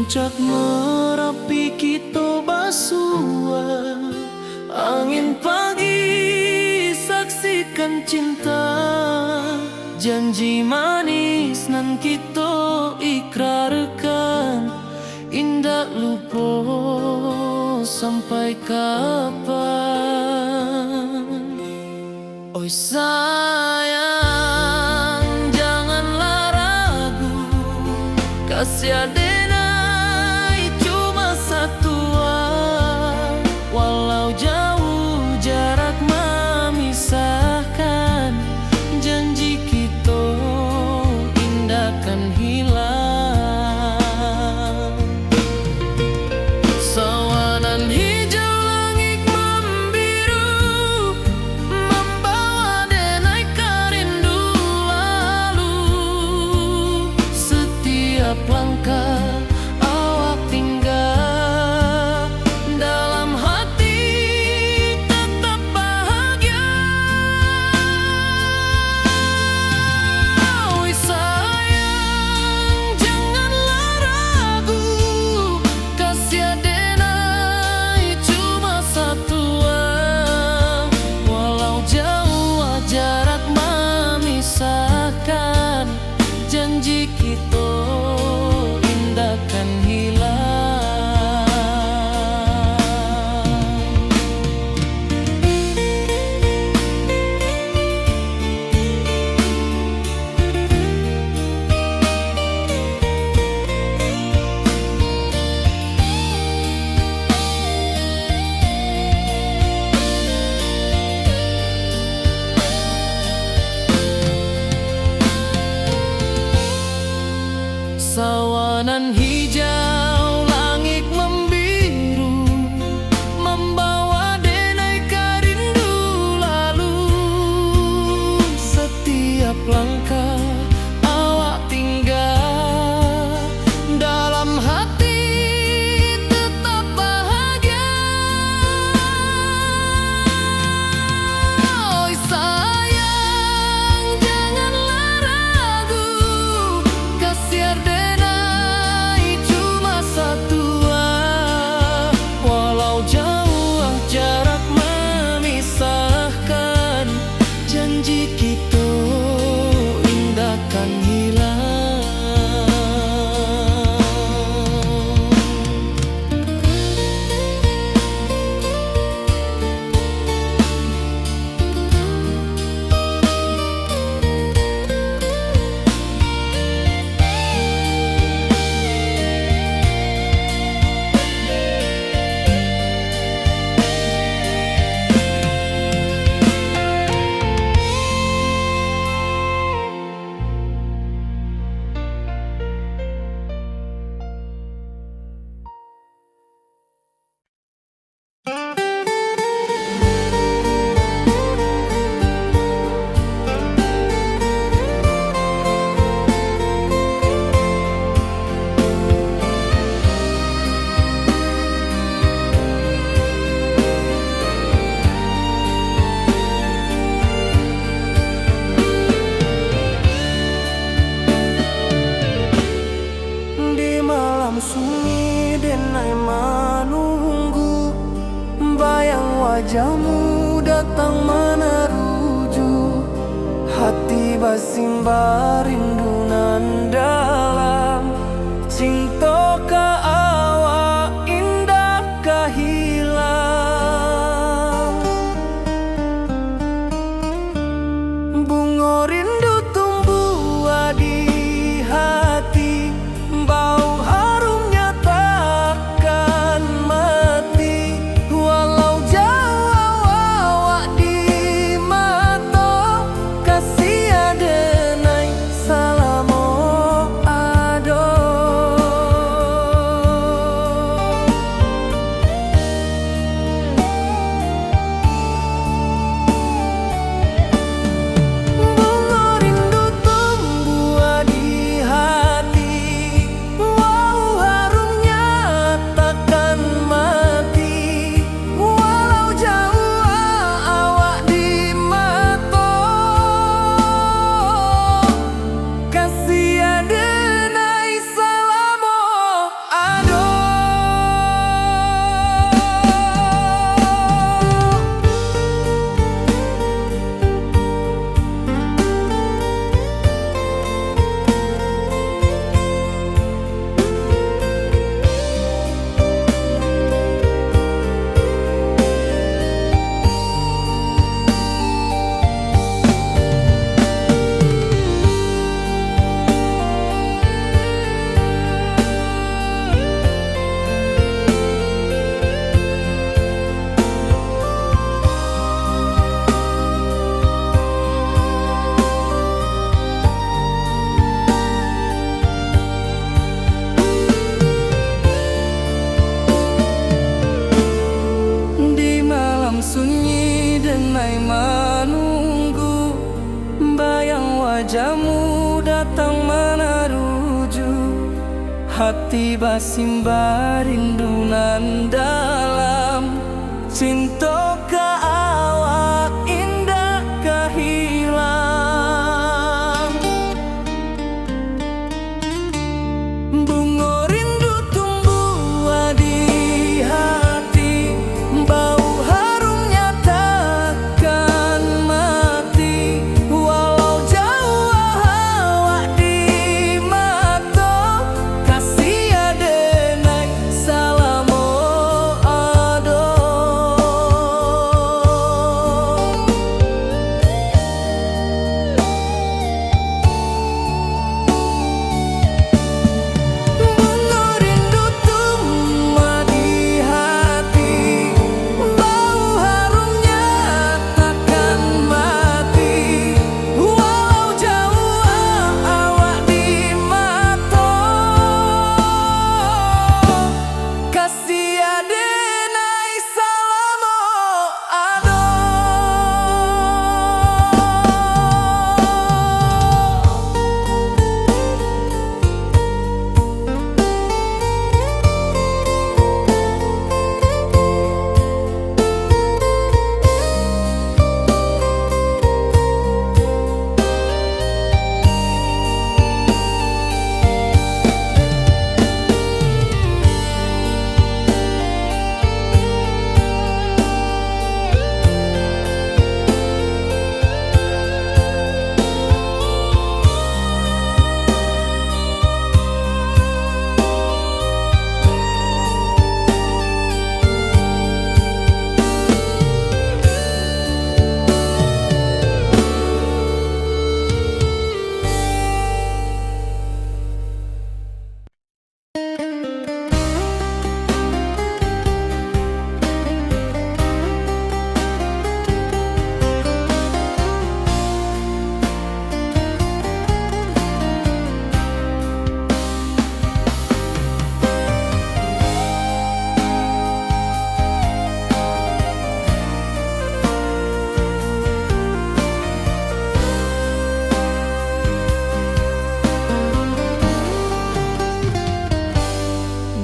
Puncak Merapi kita basua, angin pagi saksikan cinta, janji manis nan kita ikrarkan, indah lupa sampai kapan. Oi sayang, janganlah ragu, kasih adenai cuma satu, walau jauh jarak memisahkan, janji kita indahkan hilang. Sawanan hijau langit membiru, membawa denai karindu lalu. Setiap langkah awak tinggal, dalam hati tetap bahagia. Oi sayang, janganlah ragu, kasih adenai cuma satu, walau jauh jarak memisahkan, janji kita indahkan hilang. Sawanan hijau langit membiru, membawa denai karindu lalu. Setiap langkah awak tinggal, dalam hati tetap bahagia. Oi sayang, janganlah ragu, kasih adenai cuma satu, walau jauh jarak memisahkan, janji kita indahkan hilang. Di malam sunyi denai menunggu, bayang wajahmu datang meneruju, hati basimba rindu nan dalam, cinta ka awak indah ka hilang. Bunga rindu tumbuh di hati, bau harumnya takkan mati, walau jauh awak di mata, kasih adenai salamo denai menunggu, bayang wajahmu datang meneruju, hati basimba rindunan dalam cinta ke awak indah kehilang. Bunga rindu tumbuh di hati, bau harumnya takkan mati, walau jauh awak di mata, kasih adenai salamo ado. Bunga rindu tumbuh di hati, bau harumnya takkan mati, walau jauh awak di mata, kasih adenai salamo ado.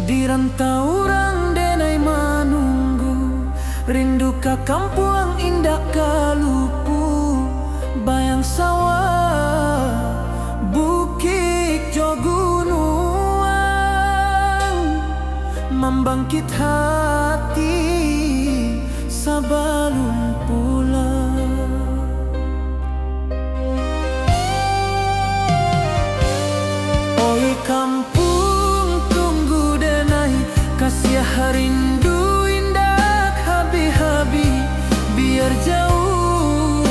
Di rantauan denai menunggu, rindu ka kampung indah kalupu, bayang sawah bukit jo gunungan, membangkit hati sebelum pulang. Oi kampung tunggu denai, kasih rindu indah habi-habi, biar jauh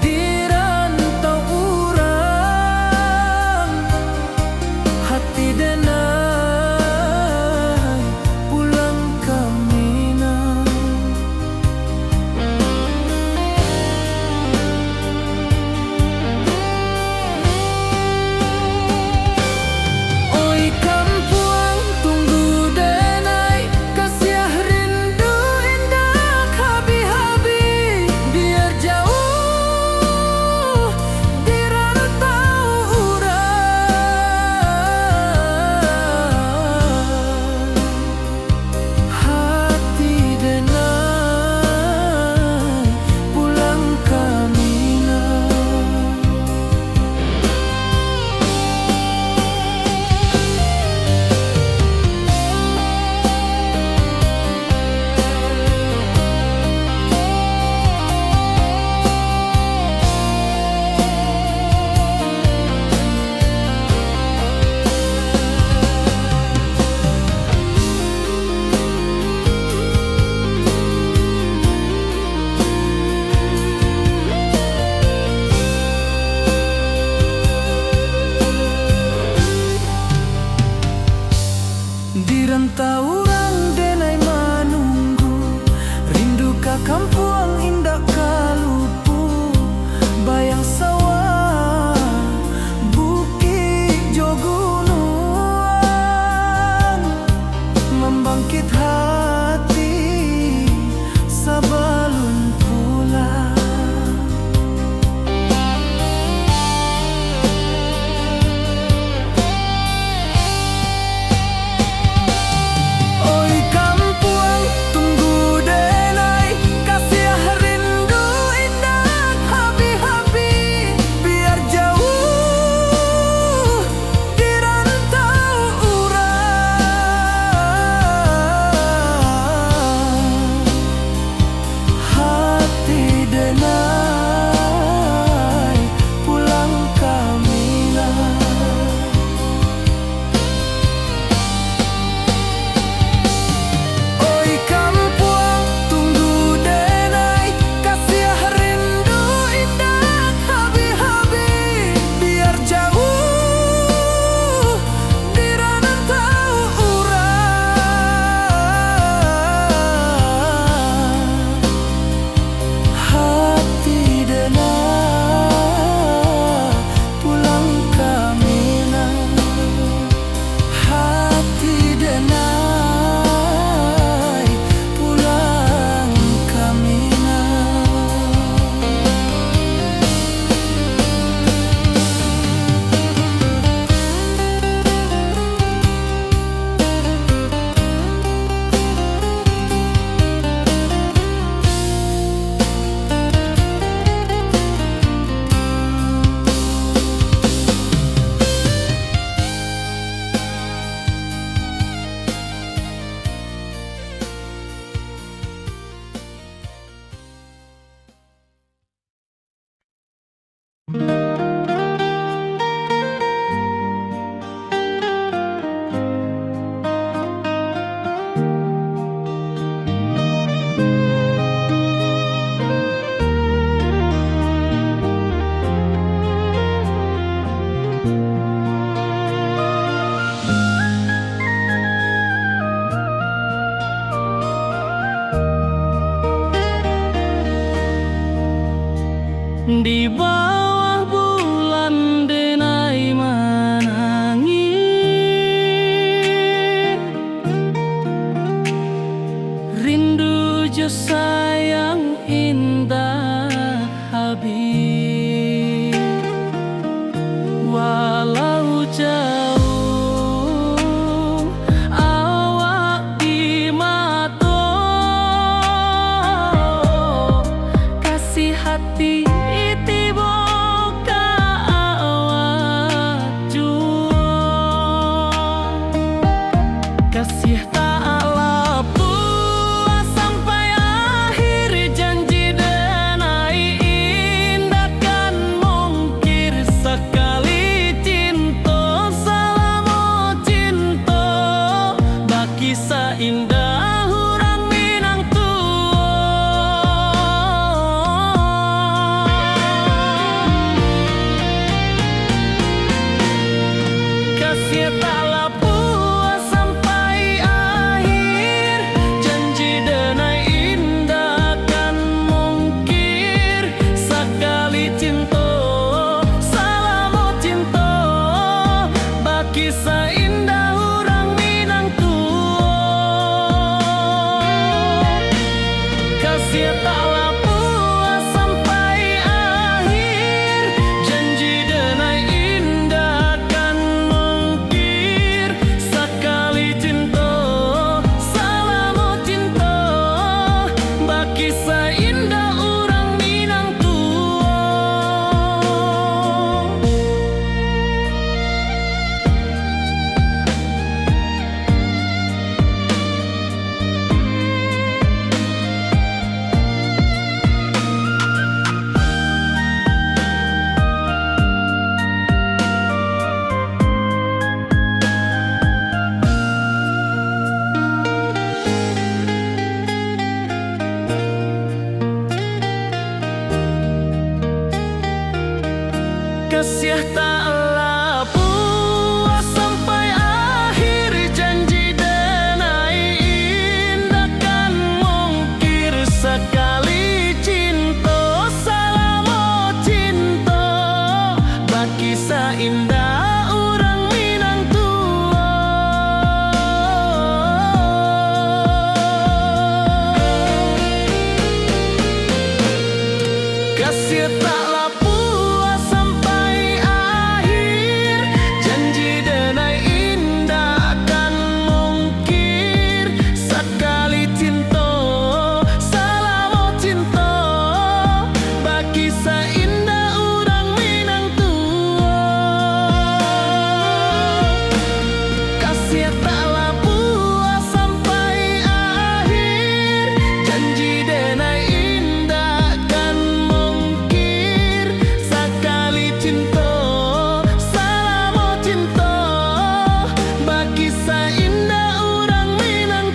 di rantau urang, hati denai pulang ke Minang. Di bawah bulan denai menangis, rindu jo sayang indah habis. Walau jauh awak di mata, kasih hati tiba ka awak jua. Kasih tak lapuk sampai akhir, janji denai indah kan mungkir. Sekali cinta selama cinta, baki seindah orang Minang kasih tak lapuk sampai akhir, janji denai indah kan mungkir. Sekali cinta selama cinta, baki seindah orang Minang kasih tak lapuk sampai akhir, janji denai indah kan mungkir. Sekali cinta selama cinta, baki seindah orang Minang kasih tak lapuk sampai akhir, janji denai indah kan mungkir. Sekali cinta selama cinta, baki seindah orang Minang kasih tak lapuk sampai akhir, janji denai indah kan mungkir. Sekali cinta selama cinta, baki seindah orang Minang kasih tak lapuk sampai akhir, janji denai indah kan mungkir. Sekali cinta selama cinta, baki seindah orang Minang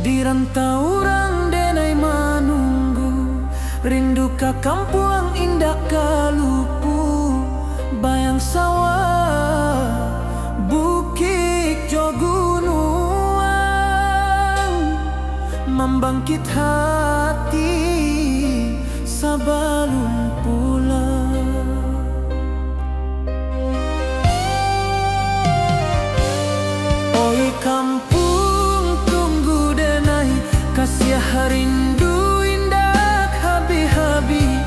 di rantau orang denai menunggu, rindu ka kampung indah kalupu. Bayang sawah bukit jo gunung, membangkit hati sebelum pulang. Oi kampung tunggu denai, kasih rindu indah habi-habi.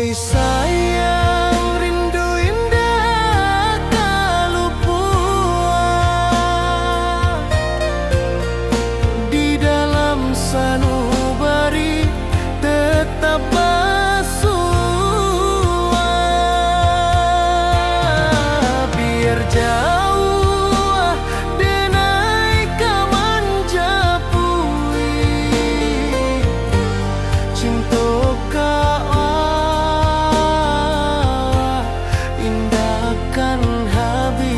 Oi sayang, rindu indah kalupua di dalam sanubari tetap bersua. Biar jauh denai kamanjapui cinta indahkan habis.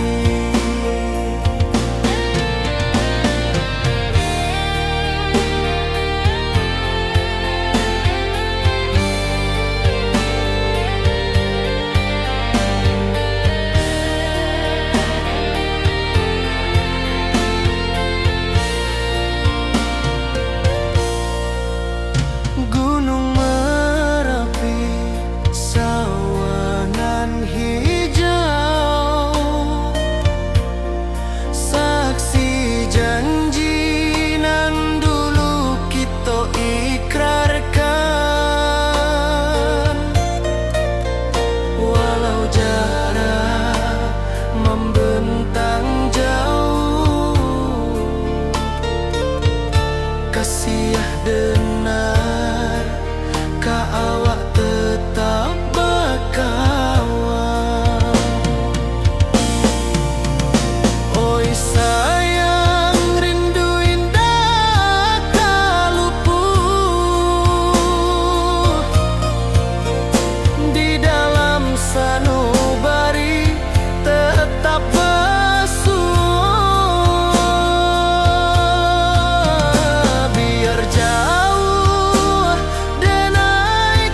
Gunung Merapi, sawangan hijau, saksi janji nan dulu kita ikrarkan. Walau jarak membentang jauh, kasih denar ka awak tetap berkawan. Oi sayang, rindu indah kalupua di dalam sanubari tetap bersua. Biar jauh denai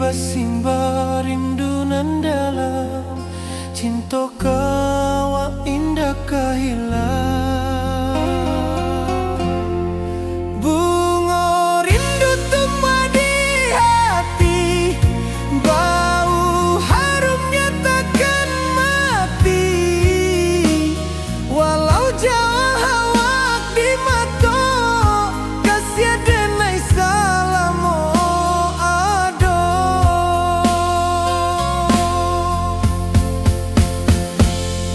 basimba rindu nan dalam, cinta kawa indah kahilang. Bunga rindu tumbuh di hati, bau harumnya takkan mati. Walau jauh awak di mata, kasih denai salamo ado.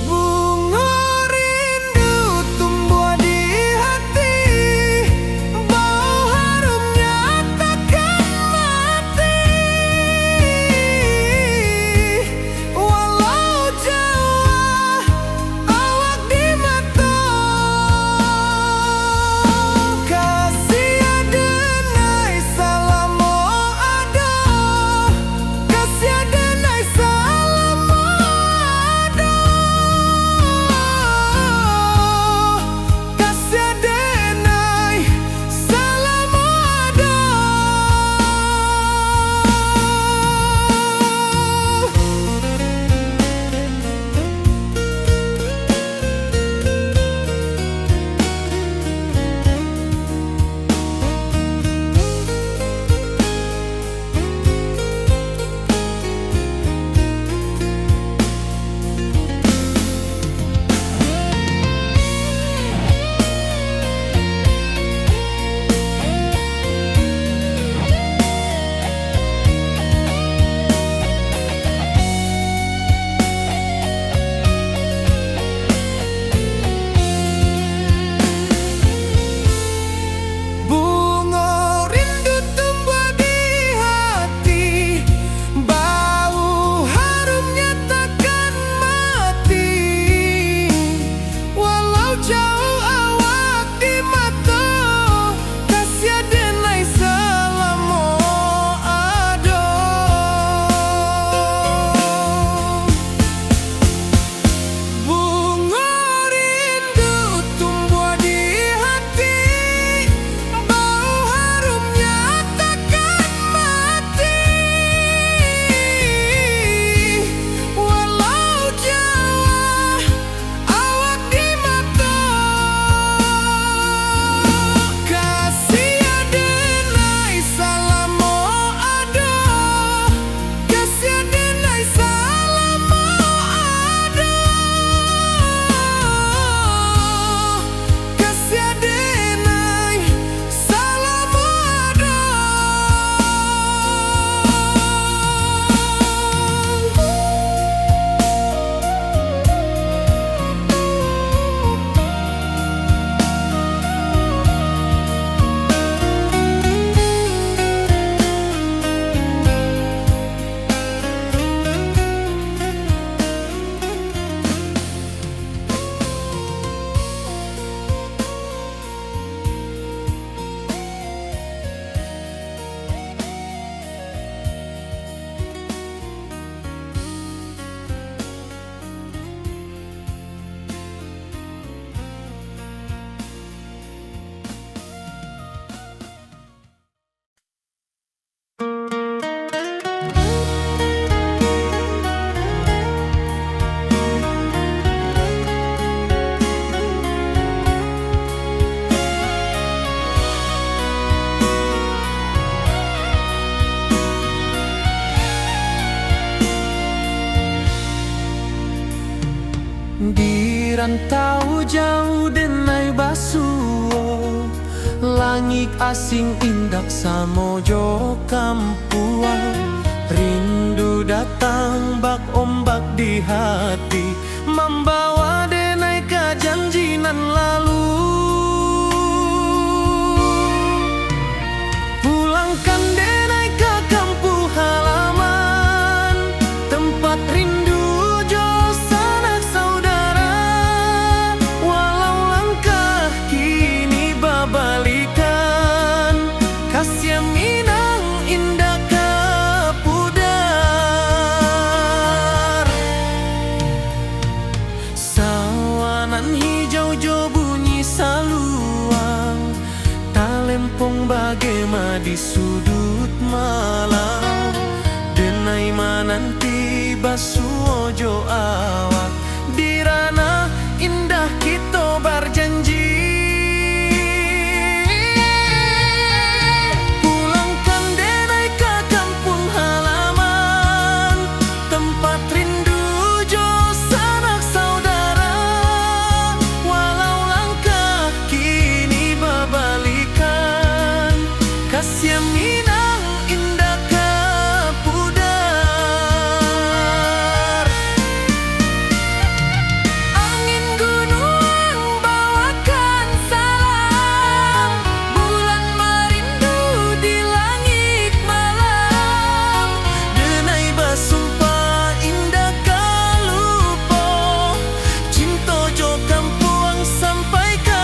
Bunga rindu tumbuh di hati, bau harumnya takkan mati. Walau jauh awak di mata, kasih denai salamo ado, kasih denai salamo ado, kasih denai salamo ado. Bunga rindu tumbuh di hati, bau harumnya takkan mati. Walau jauh awak di mata, kasih denai salamo ado. Bunga rindu tumbuh di hati, bau harumnya takkan mati. Walau jauh awak di mata, kasih denai salamo ado, kasih denai salamo ado, kasih denai salamo ado. Di rantau jauh denai basuo, langit asing indak samojo kampuan. Rindu datang bak ombak di hati, membawa denai ke janji nan lalu. Pulangkan denai ke kampung halaman, tempat rindu jo sanak saudara. Walau langkah kini babalikan, kasih minang indah ke pudar. Sawanan hijau jo bunyi saluang, talempong bagema di sudut malam. basuojo awak dirana indah kita berjanji. Pulangkan denai ke kampung halaman, tempat rindu jo sanak saudara. Walau langkah kini babalikan, kasih Minang indah ke pudar. Angin gunung bawakan salam, bulan merindu di langit malam. Denai basumpah indah kalupo, cinta jo kampung sampai ke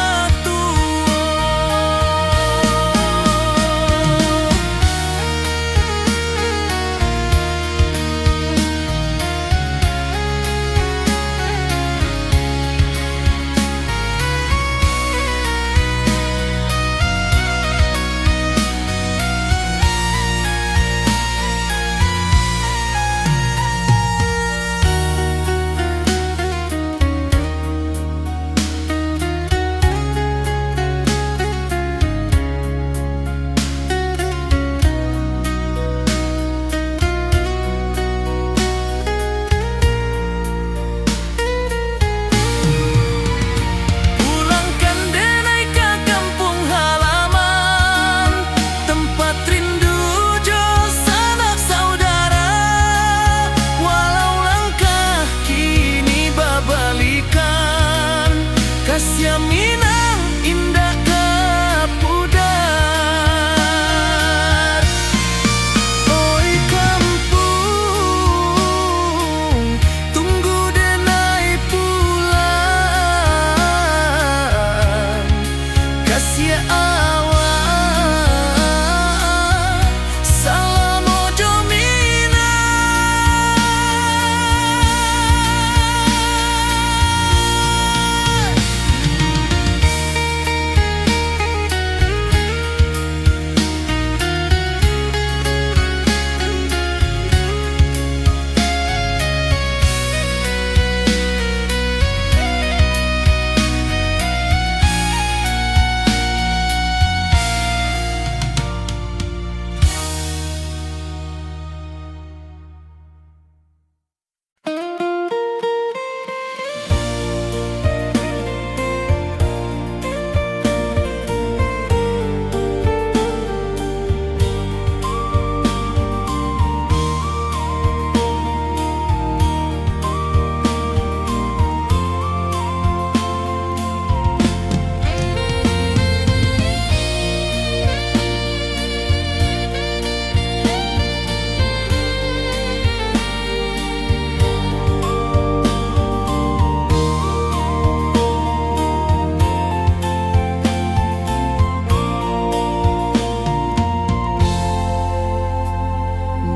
Minang indah ke pudar. Oi kampung, tunggu denai pulang. Kasih awak salam ojo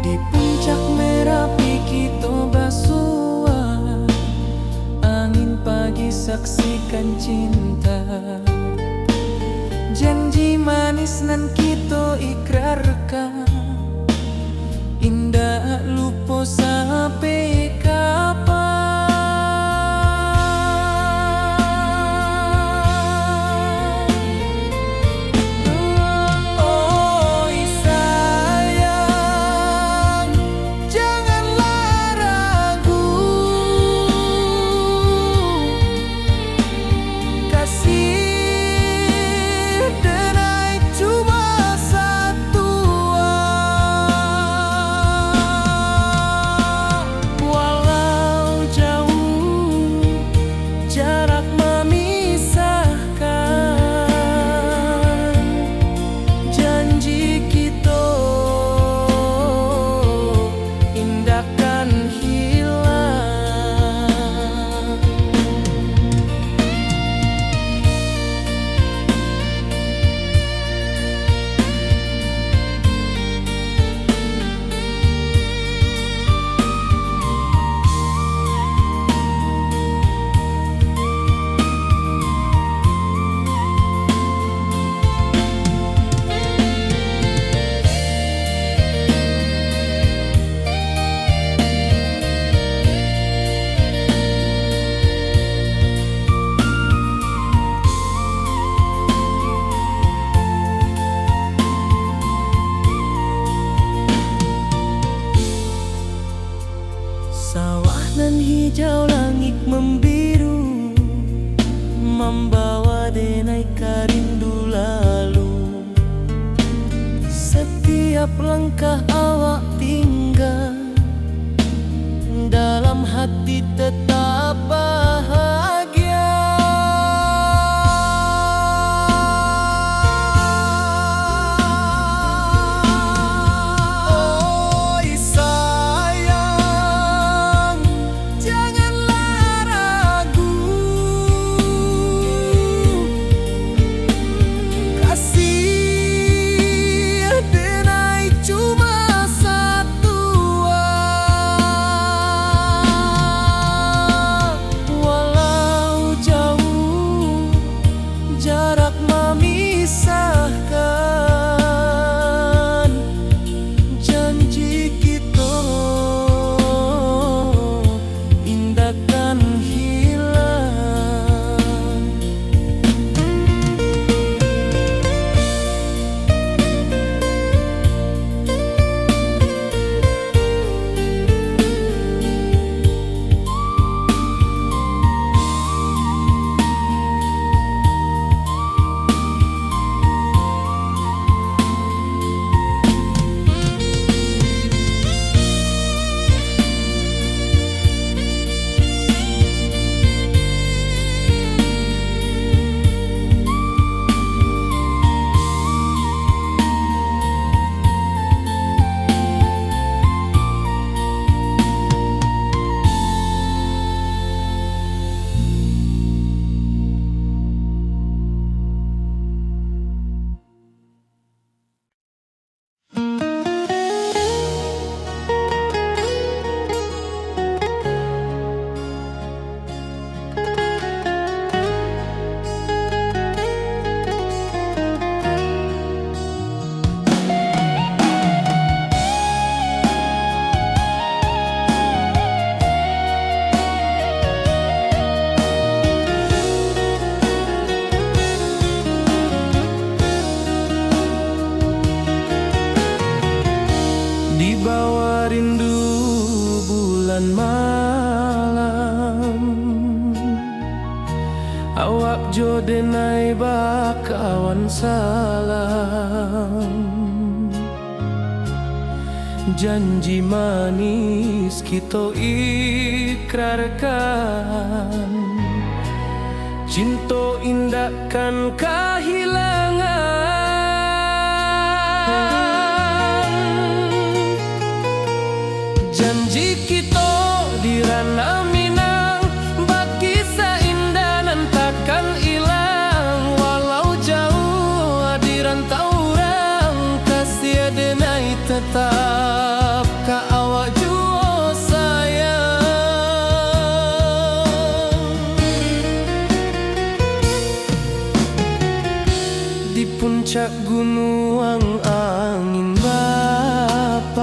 di puncak Merapi kita basua. Angin pagi saksikan cinta, janji manis nan kita ikrarkan. Indah lupa sampai kapan. Oi sayang, janganlah ragu. hijau langit membiru, membawa denai karindu lalu. Setiap langkah awak tinggal, dalam hati tetap bahagia. Oi sayang, janganlah ragu, kasih denai cuma satu. Walau jauh jarak memisahkan, janji kita indahkan hilang. Di bawah rindu bulan malam, awak jo denai bakawan salam. Janji manis kita ikrarkan, cinta indahkan kehilangan. Janji kita di ranah Minang, bakisah indah nan takkan hilang. Walau jauh di rantau orang, kasih denai tetap ka awak jua sayang. Di puncak gunung angin bapai,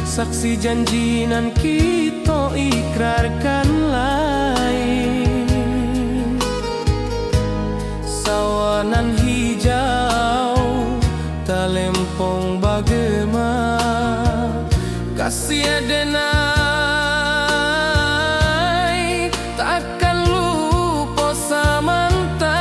saksi janji nan kita ikrarkan lain. Sawanan hijau talempong bagema, kasih denai takkan lupa samantara.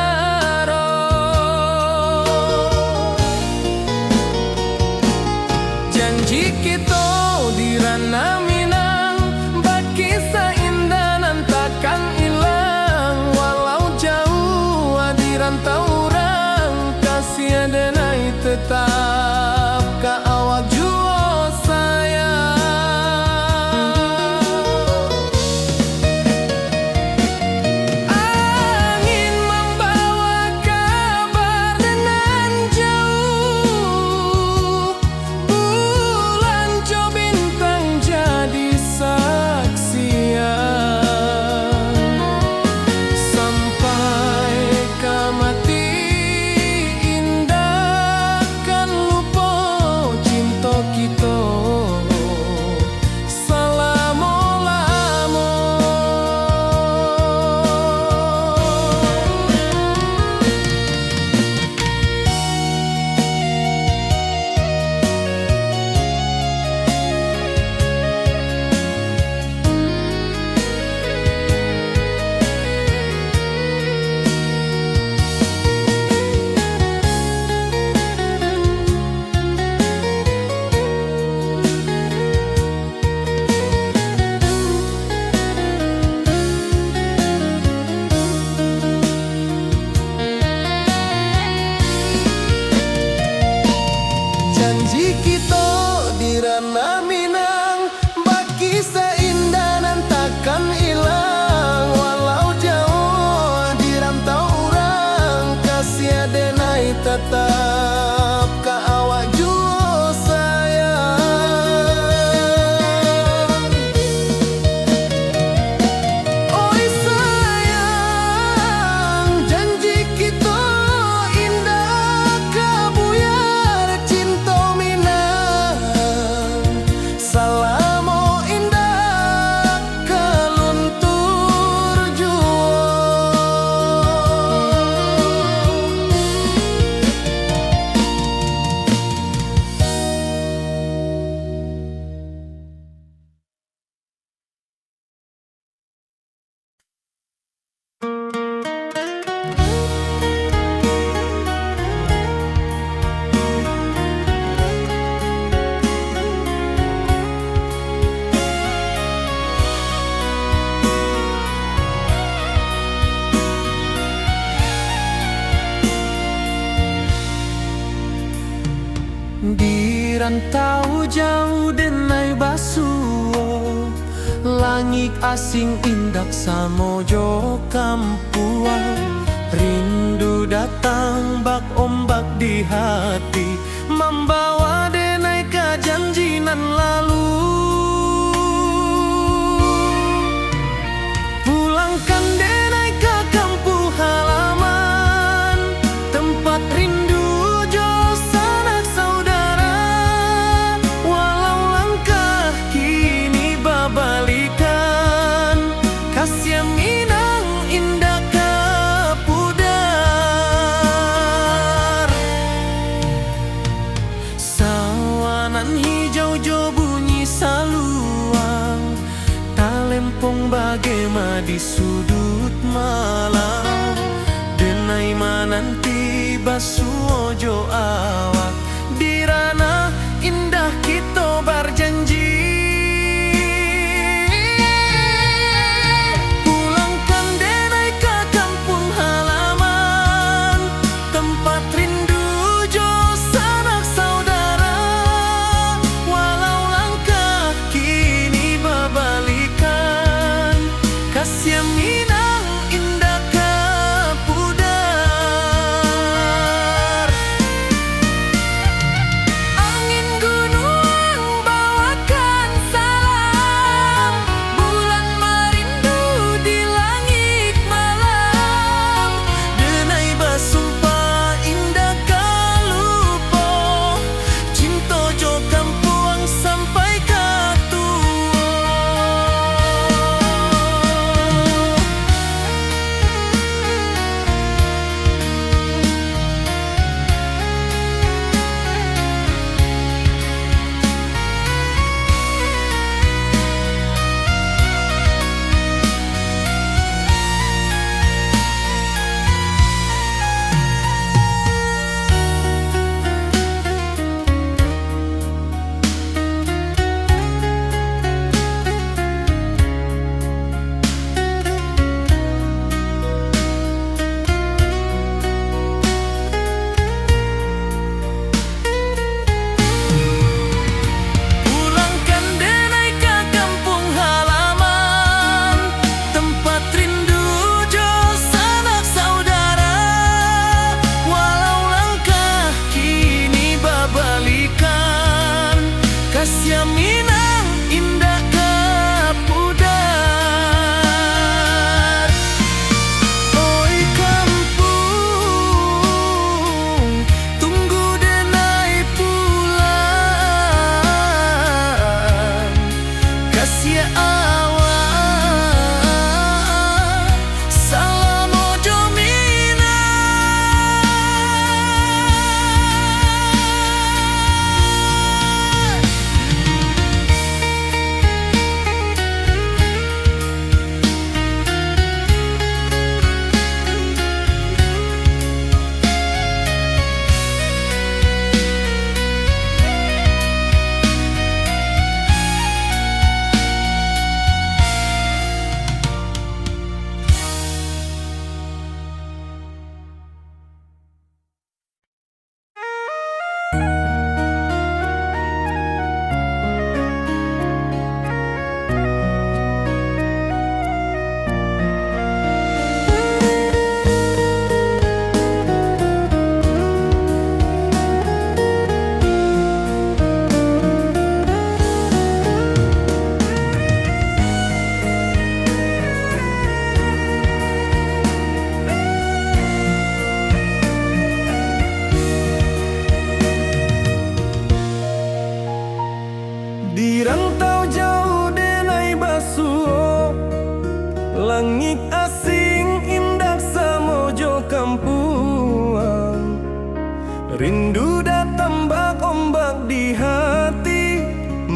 Janji kita di ranah Minang, bakisah indah nan takkan hilang. Walau jauh di rantau orang, kasih denai tetap ka awak jua sayang. Angin membawa kabar nan jauh, bulan jo janji kita di ranah Minang, baki seindah nan takkan hilang. Walau jauh di rantau orang, kasih denai tetap ka awak jua sayang. Oi sayang, janji kita indah kabuyar cinta Minang. Salamo indah kaluntur jua. Di rantau jauh denai basuo, langit asing indak samojo kampuan. Rindu datang bak ombak di hati, membawa denai ka janji nan lalu. Pulangkan denai ka kampung halaman, tempat rindu jo sanak saudara. Walau langkah kini babalikan, kasih Minang indah kapudar. Sawanan hijau jo bunyi saluang, talempong bagema di sudut malam. Denai mananti basuo jo awak, di ranah indah kita berjanji. Pulangkan denai ke kampung halaman, tempat rindu jo sanak saudara. Walau langkah kini babalikan, kasih Minang indah kapudar.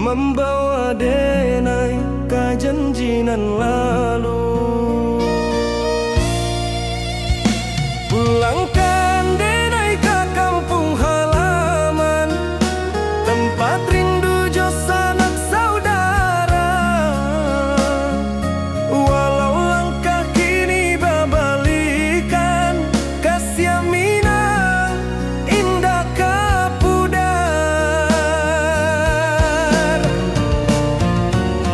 membawa denai ke janjinan lalu. Pulangkan denai ke kampung halaman, tempat rindu jo sanak saudara. Walau langkah kini babalikan, kasih Minang indah kapudar.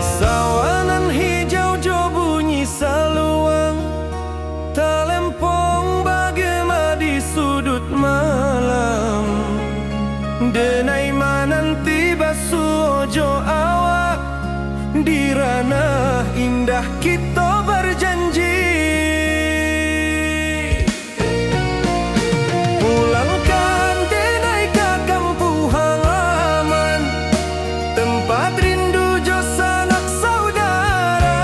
Sawangan hijau jo bunyi saluang, talempong bagema di sudut malam. Denai mananti basuh jo awak, di ranah indah kita berjanji. Pulangkan denai ke kampung halaman, tempat rindu jo sanak saudara.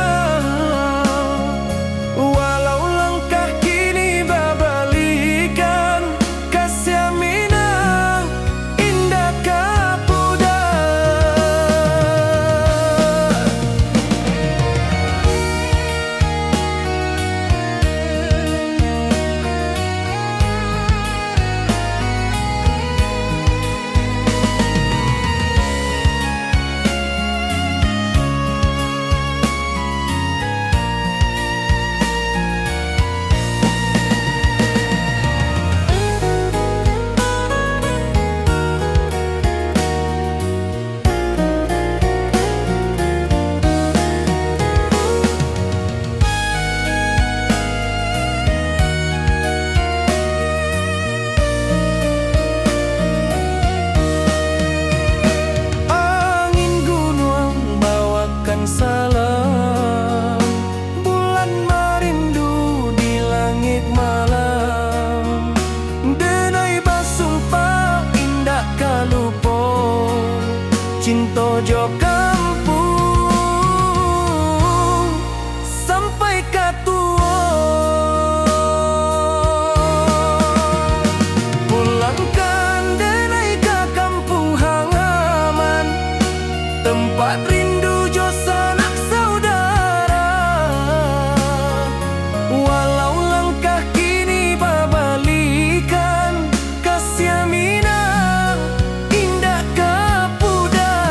Walau langkah kini babalikan, kasih Minang indah kapudar. Angin gunung bawakan salam, bulan merindu di langit malam. Denai basumpah indah kalupo, cinta jo kampung sampai katua. Pulangkan denai ke kampung halaman, tempat rindu jo sanak saudara. Walau langkah kini babalikan, kasih Minang indah kapudar.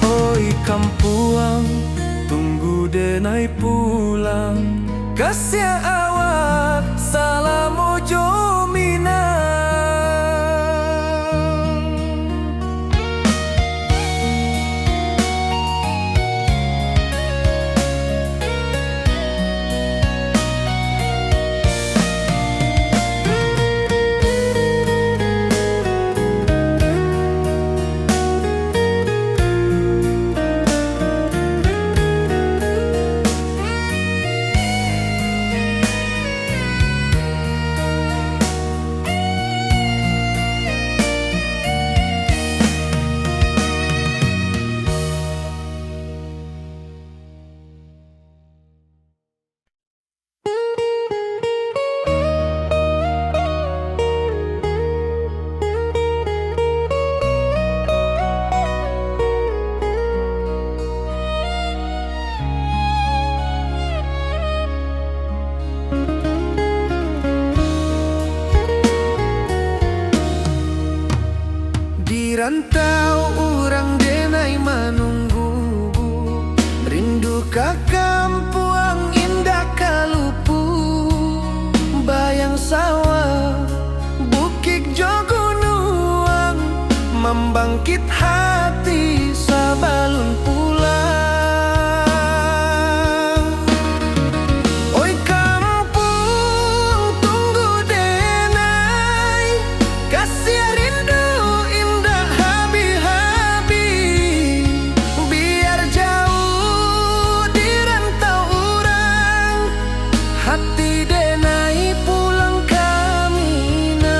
Oi kampuang, tunggu denai pulang, kasih awak salamu jo Minang. Di rantau urang denai menunggu, rindu ka kampung indah kalupu. Bayang sawah, bukit jo gunung, membangkit hati sabalun pulang. Oi kampung, tunggu denai, kasih rindu indah habi-habi. Biar jauh di rantau urang, hati denai pulang ke Minang.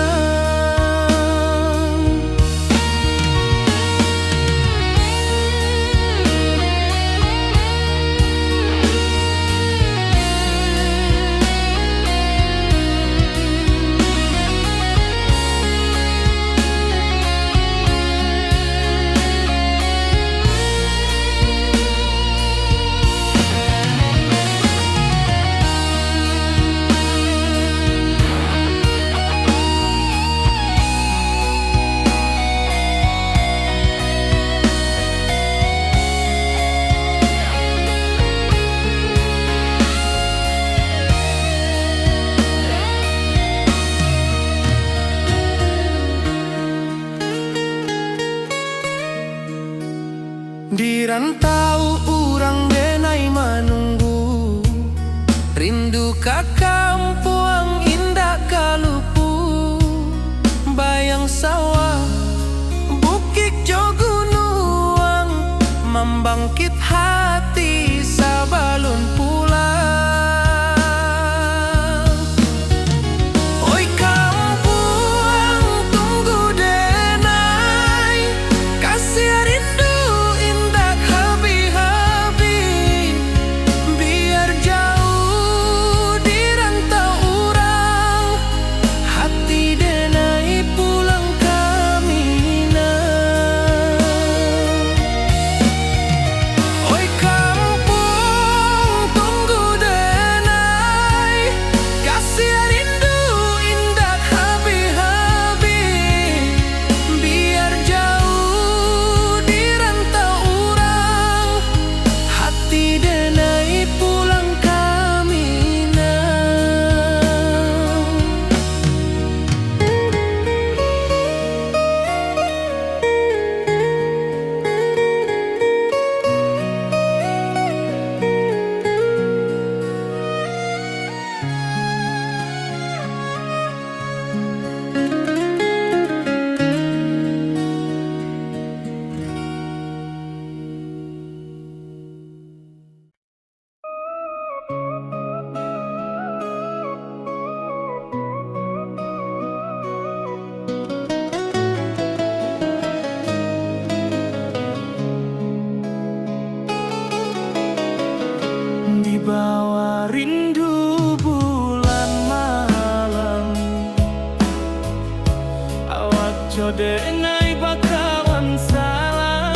Jodenai bakawan salah,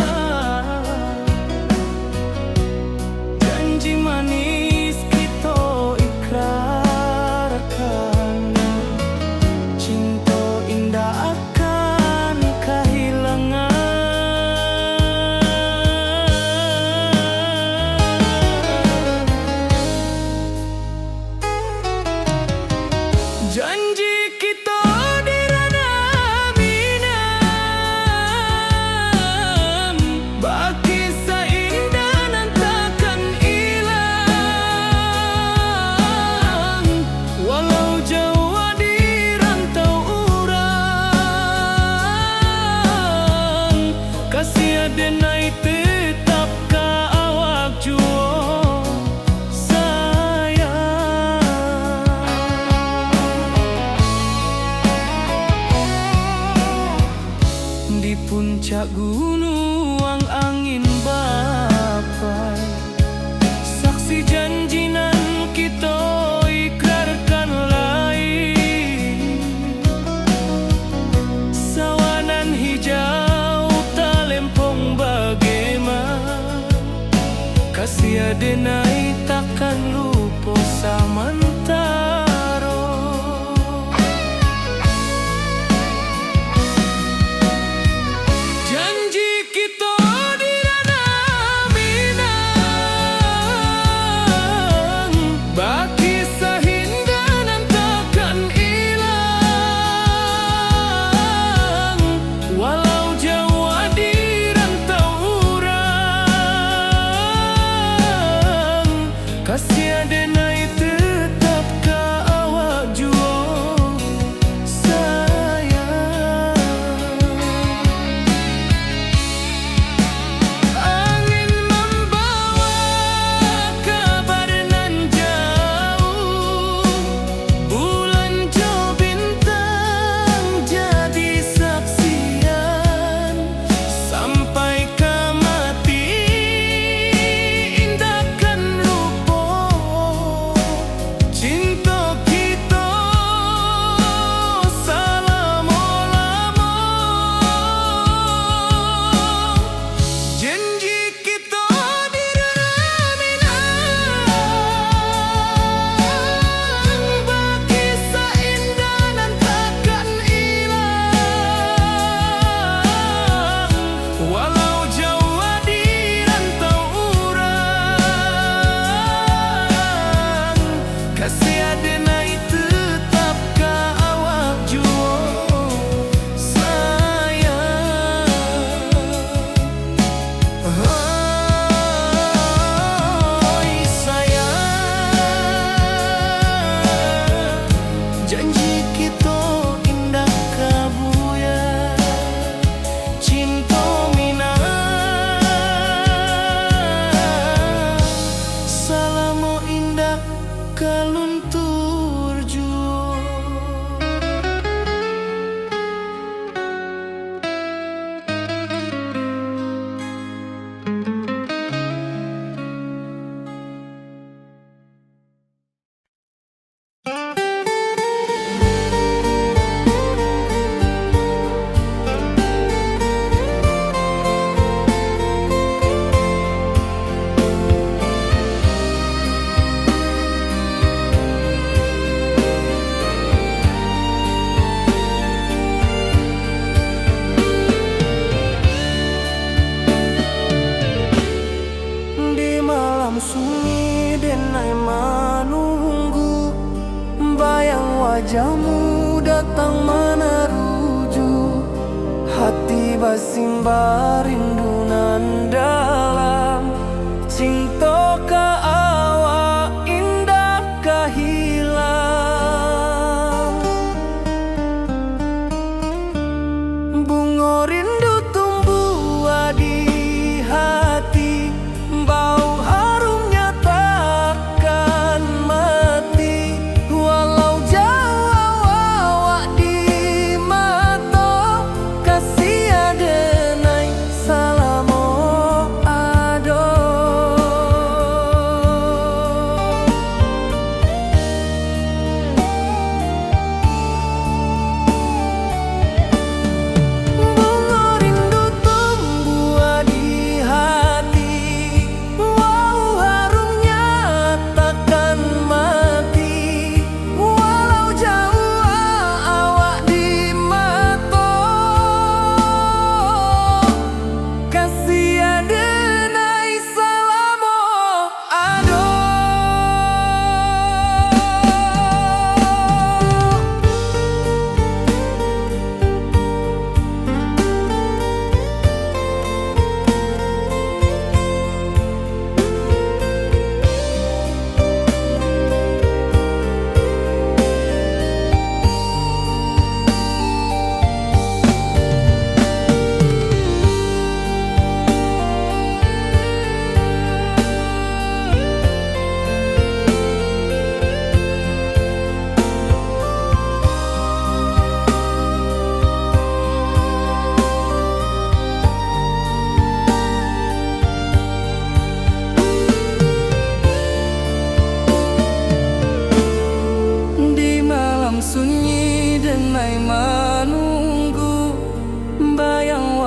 janji manis kita ikrarkan, cinta indah akan kehilangan. Janji kita denai tetap ka awak juo sayang. Di puncak gunung angin bapai, saksi janji nan kita ikrarkan lain. Sawanan hijau kasih denai takkan lupa samantara. Janji kita di ranah Minang, baki sahindanan takkan hilang, walau jauh di kasih denai tetap ka awak juo sayang. Angin membawa kabar nan jauh, bulan jo bintang jadi saksian, sampai ke mati indahkan cinta kita selama-lama. Janji kita di ranah Minang, baki seindah nan takkan hilang, walau jauh di rantau urang. Kasih denai tetap ka awak juo sayang. Oi sayang, janji kita indah kabuya, cinta Minang salamo indah kaluntur juo. Sunyi denai menunggu, bayang wajahmu datang meneruju, hati basimba rindu nan dalam, cinta ka awak indah ka hilang. Bunga rindu tumbuh di hati, bau salah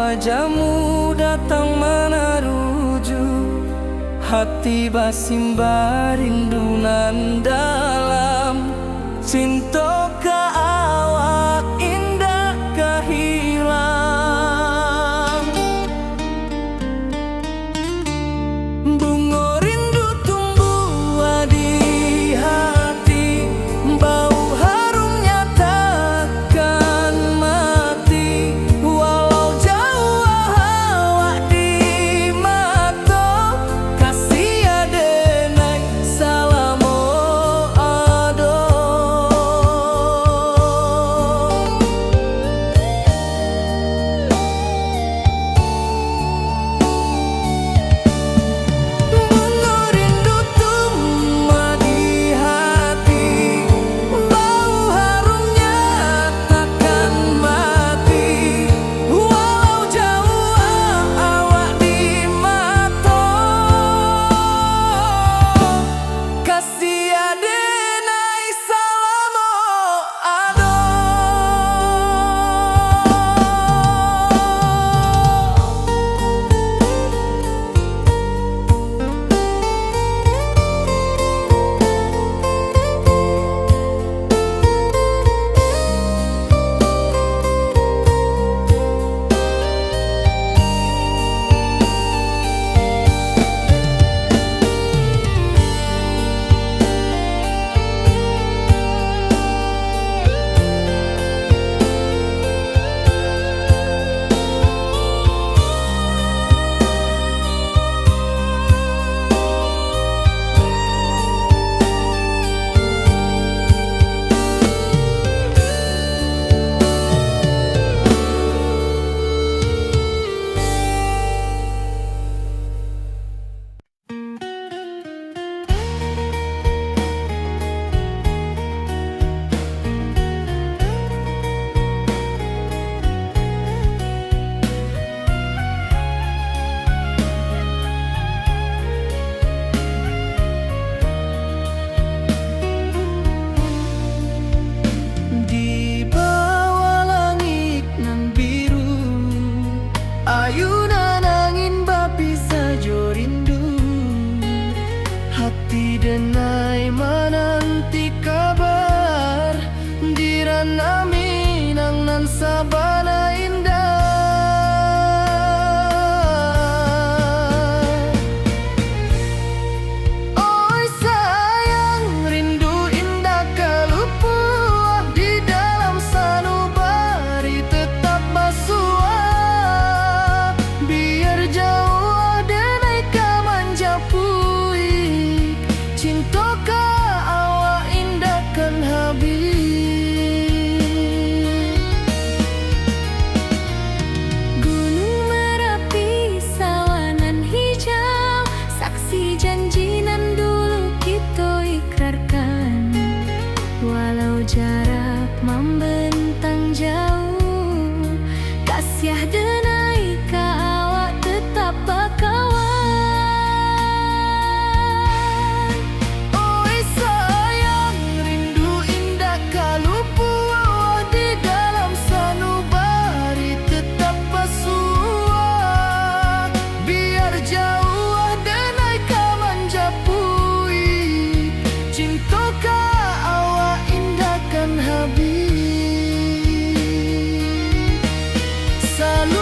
wajahmu datang meneruju, hati basimba rindunan dalam cinta ka awak indah kehilang. Bunga rindu tumbuh di hati, bau harumnya takkan mati. Walau jauh awak di mata, kasih adenai salamo ado. Bunga rindu tumbuh di hati, bau harumnya takkan mati. Walau jauh awak di mata, kasih adenai salamo ado. Di bawah langit nan biru, ayunan angin bapi sajo rindu, hati denai menanti kabar di ranah Minang nan sabana indah. Oi sayang, rindu indah kalupuah di dalam sanubari tetap basua. Biar jauh denai ka manjapui, cinta ka awak indah kan habis. Gunung Merapi sawanan hijau, saksi janji nan dulu kita ikrarkan. Walau jarak membentang jauh, kasih denai ka awak tetap bakawan. Oi sayang, rindu indah kalupuah di dalam sanubari tetap basua. Biar jauh denai ka manjapui, cinta ka awak indah kan habis. Selalu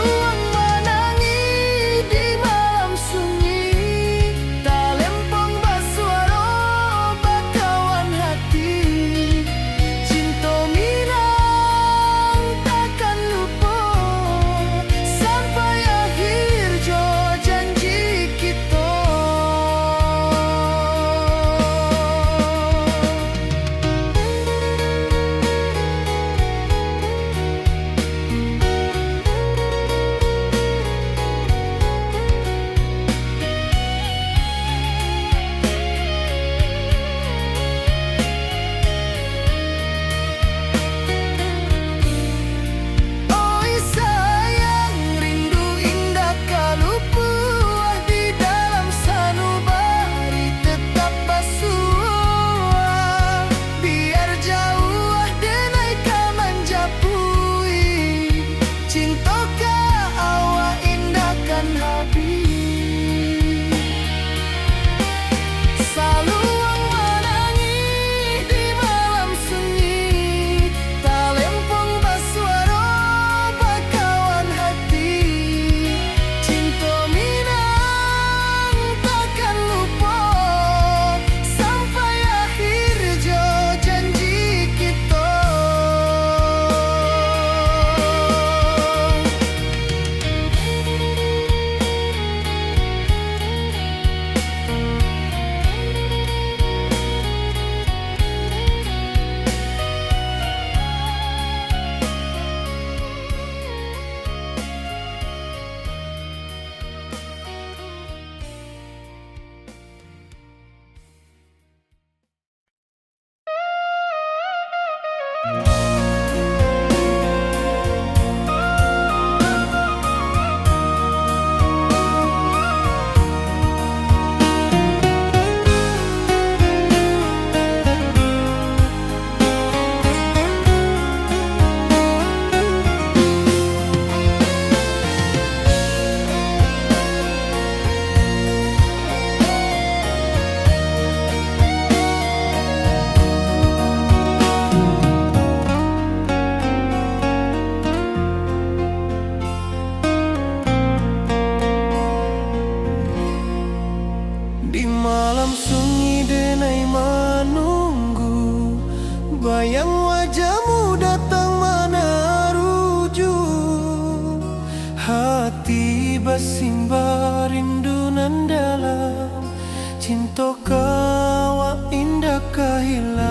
Kasimba rindu nan dalam, cinta kawa indah kahilang.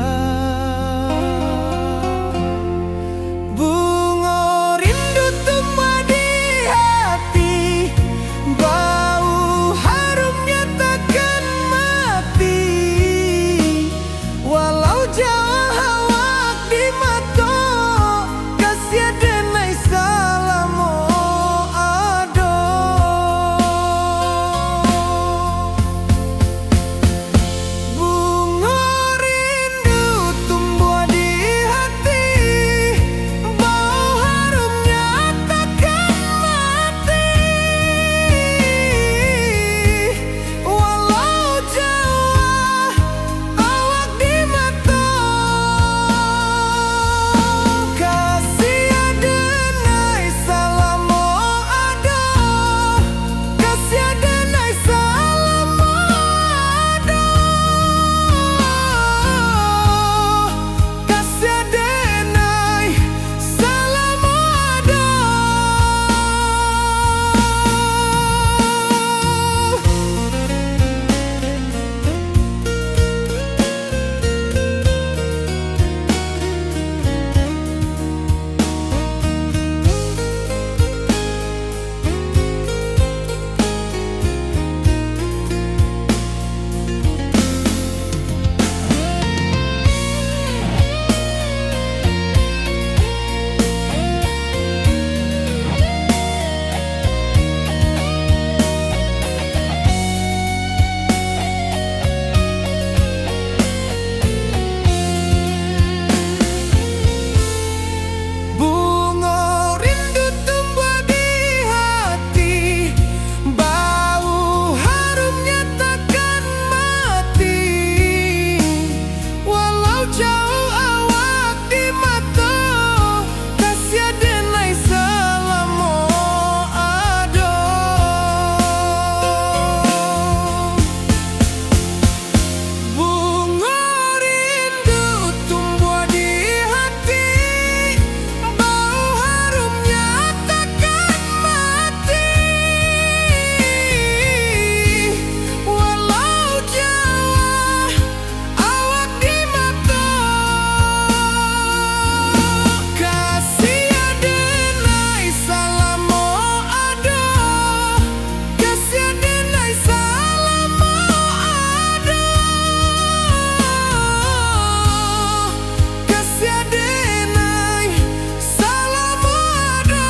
Bunga rindu tumbuh di hati, bau harumnya takkan mati. Walau jauh hawak di mata, kasih denai salamo ado. Bunga rindu tumbuh di hati, bau harumnya takkan mati. Walau jauh awak di mata, kasih adenai salamo ado, kasih adenai salamo ado, kasih adenai salamo ado. Bunga rindu tumbuh di hati, bau harumnya takkan mati. Walau jauh awak di mata, kasih adenai salamo ado. Bunga rindu tumbuh di hati, bau harumnya takkan mati. Walau jauh awak di mata, kasih adenai salamo ado, kasih adenai salamo ado, kasih adenai salamo ado.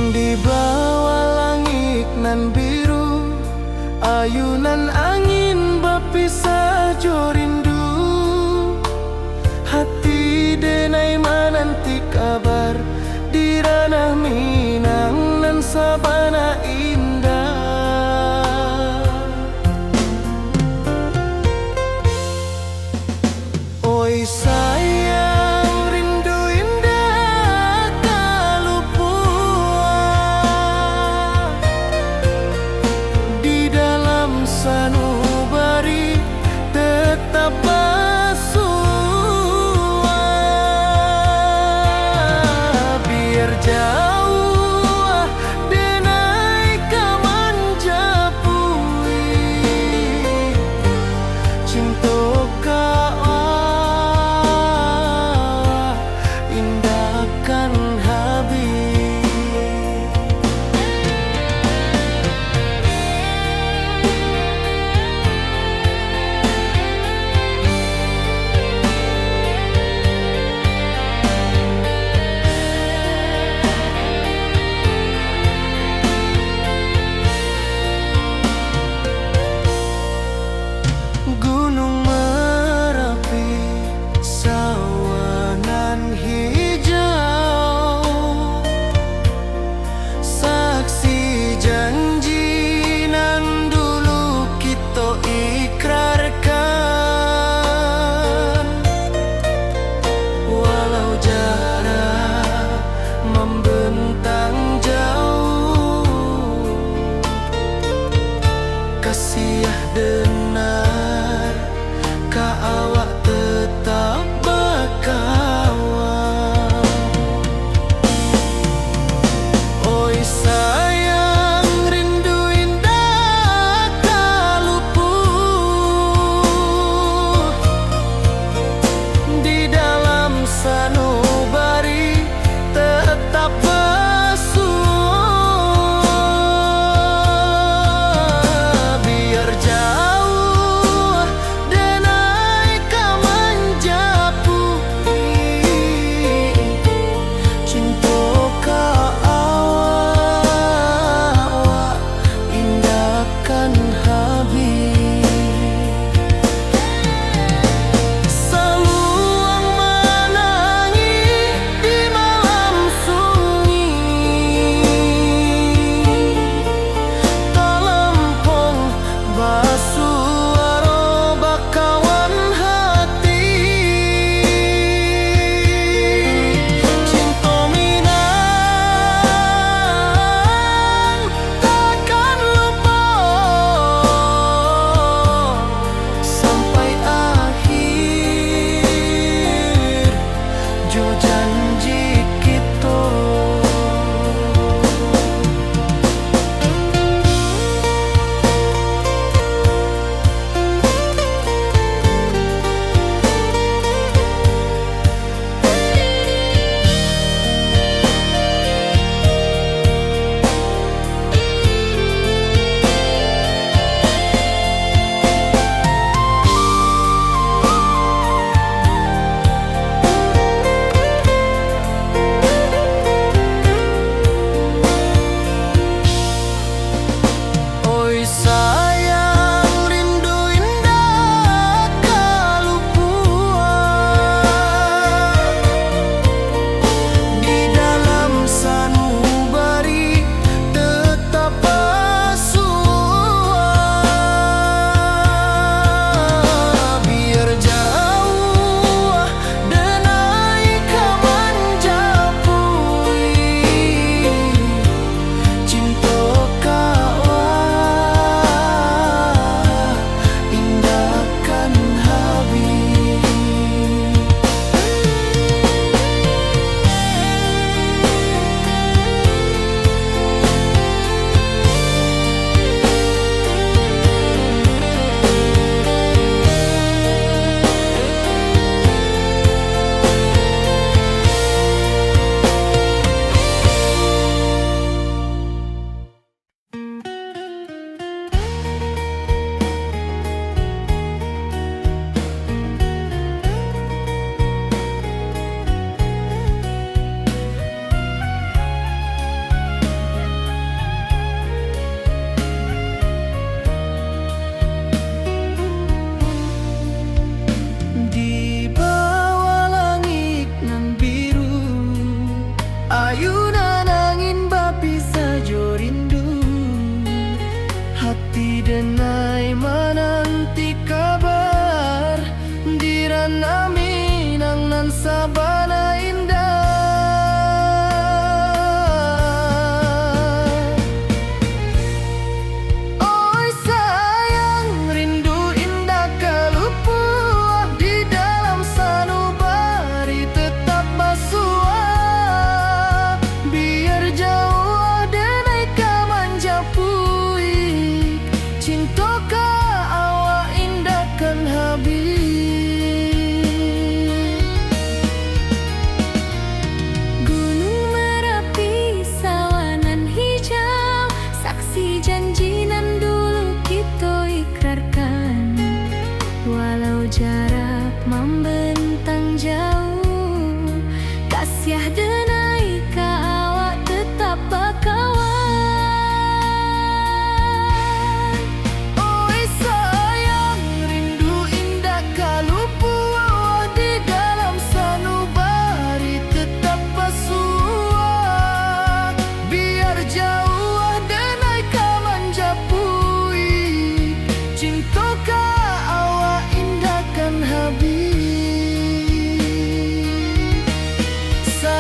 Di bawah langit nan biru, ayunan angin berpisah jo rindu. Hati denai menanti kabar di ranah Minang nan sabana indah. Oi sayang, rindu indah tak luput di dalam sanubari tetap bersua. Biar jauh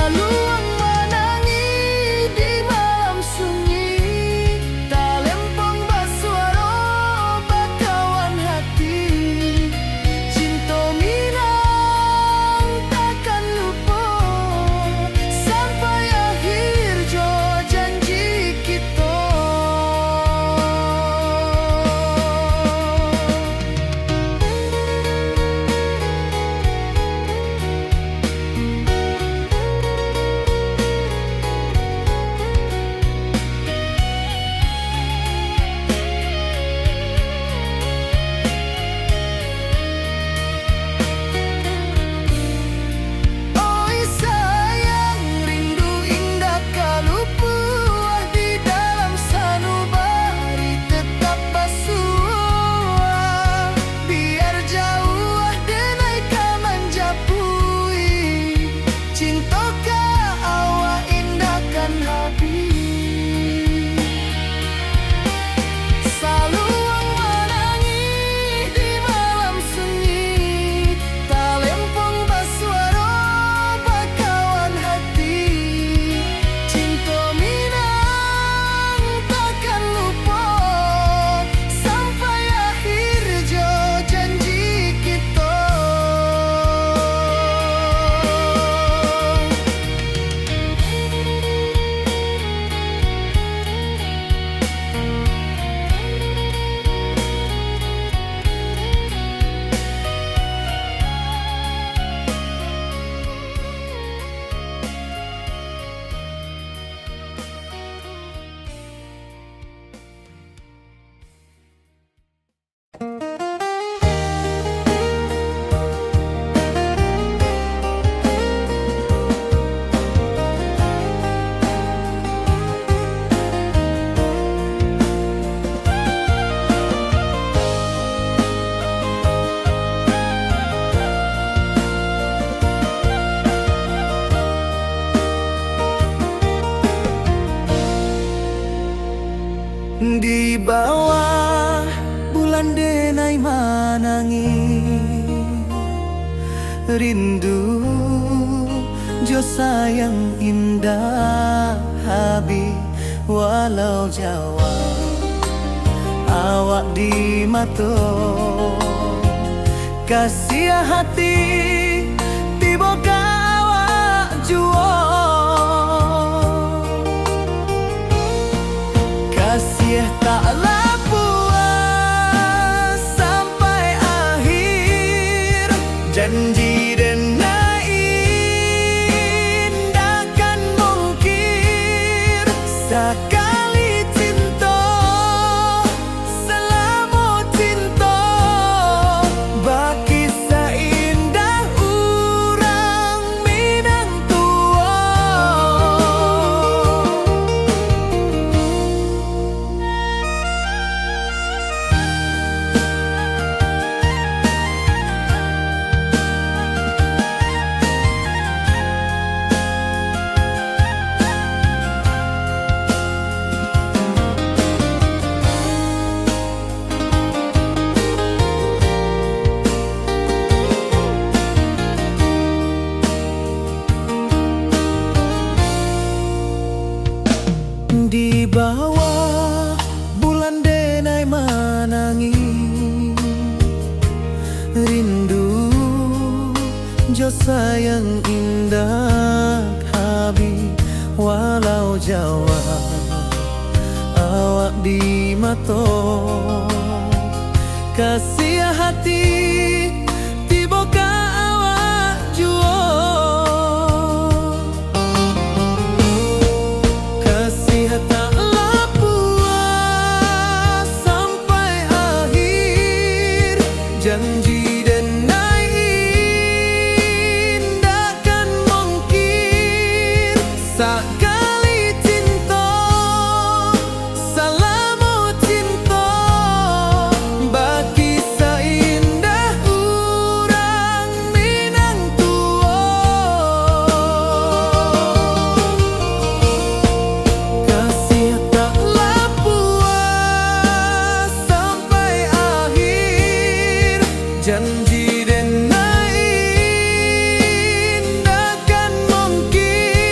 Saluang menangi di malam sunyi, talempong basuaro bakawan hati. Cinta minang takkan lupa sampai akhir jo janji kita. Oi sayang, rindu indah kalau buah di dalam sanubari tetap basuh. Biar jauh denai kaman japui, cinta ka awak indahkan habis. Saluang menangi di malam sunyi, talempong basuaro bakawan hati. Cinta minang takkan lupa sampai akhir jo janji kita. Di bawah bulan denai manangi, rindu jo sayang indah habi. Walau jauh awak di mata, kasih hati tiba awak jua. Kasih taklah puas sampai akhir, janji denai indahkan mungkir. Sekali cinta selama cinta, baki seindah urang minang tua. Di bawah bulan denai manangi, rindu jo sayang indah habi. Walau jauh awak di mata, kasih hati tiba ka awak jua. Kasih taklah puas sampai akhir, janji denai indahkan mungkir. Sekali cinta selama cinta, baki seindah urang minang tua. Kasih taklah puas sampai akhir, janji denai indahkan mungkir.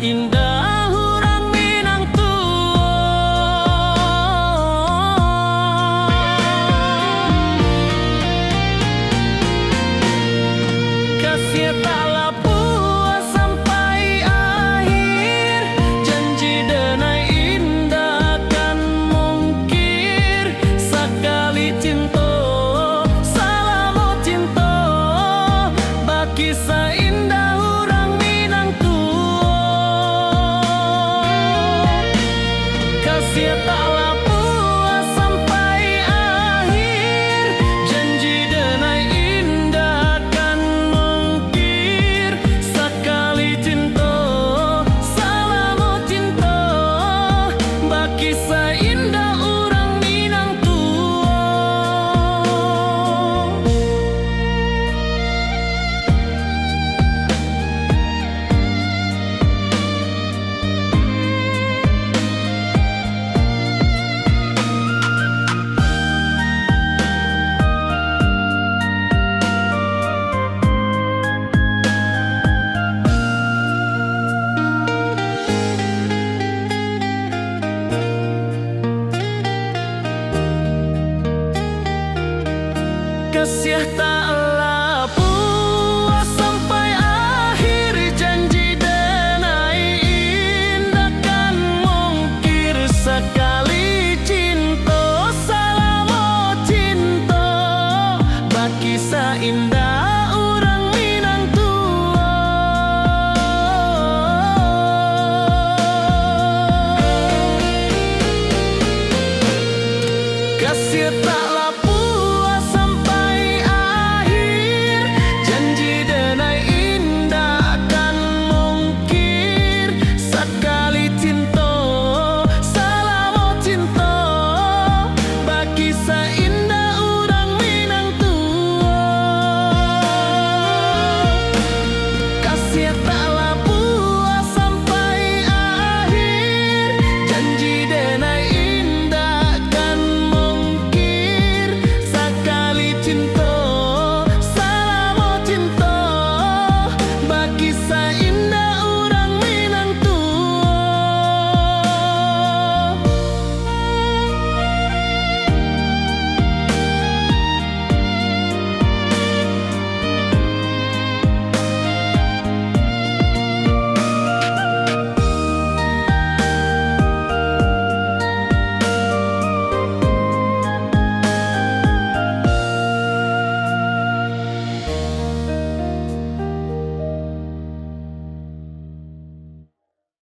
indah